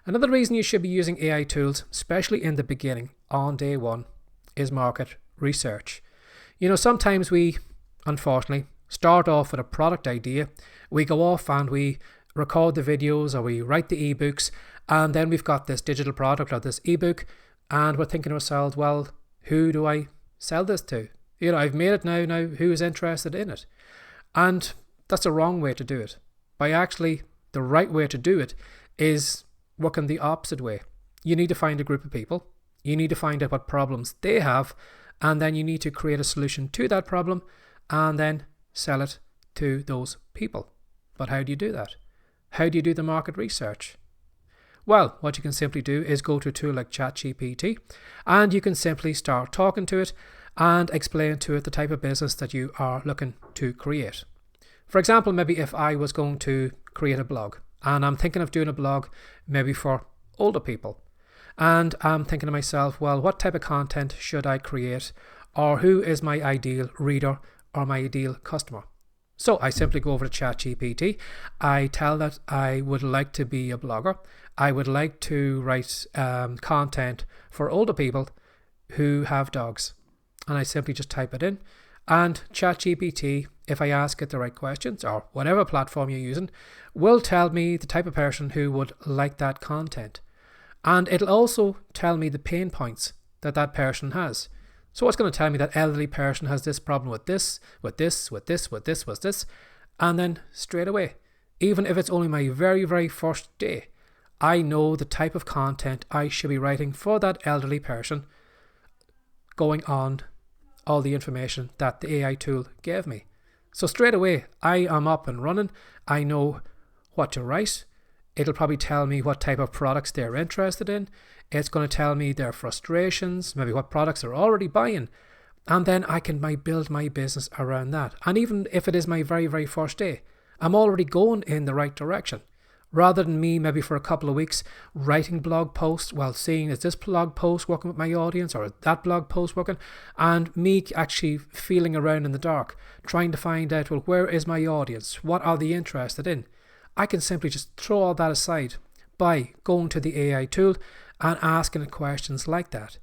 Another reason you should be using AI tools, especially in the beginning, on day one, is market research. Sometimes we, unfortunately, start off with a product idea. We go off and we record the videos or we write the ebooks, and then we've got this digital product or this ebook, and we're thinking to ourselves, well, who do I sell this to? I've made it now, who is interested in it? And that's the wrong way to do it. The right way to do it is working the opposite way. You need to find a group of people. You need to find out what problems they have, and then you need to create a solution to that problem and then sell it to those people. But how do you do that? How do you do the market research? Well, what you can simply do is go to a tool like ChatGPT, and you can simply start talking to it and explain to it the type of business that you are looking to create. For example, maybe if I was going to create a blog, and I'm thinking of doing a blog maybe for older people, and I'm thinking to myself, well, what type of content should I create, or who is my ideal reader or my ideal customer? So I simply go over to ChatGPT. I tell that I would like to be a blogger. I would like to write content for older people who have dogs. And I simply just type it in. And ChatGPT, if I ask it the right questions, or whatever platform you're using, will tell me the type of person who would like that content. And it'll also tell me the pain points that person has. So it's going to tell me that elderly person has this problem with this, and then straight away, even if it's only my very, very first day, I know the type of content I should be writing for that elderly person, going on all the information that the AI tool gave me. So straight away, I am up and running. I know what to write. It'll probably tell me what type of products they're interested in. It's going to tell me their frustrations, maybe what products they're already buying. And then I can build my business around that. And even if it is my very, very first day, I'm already going in the right direction. Rather than me maybe for a couple of weeks writing blog posts, seeing is this blog post working with my audience or is that blog post working, and me actually feeling around in the dark, trying to find out, well, where is my audience? What are they interested in? I can simply just throw all that aside by going to the AI tool and asking it questions like that.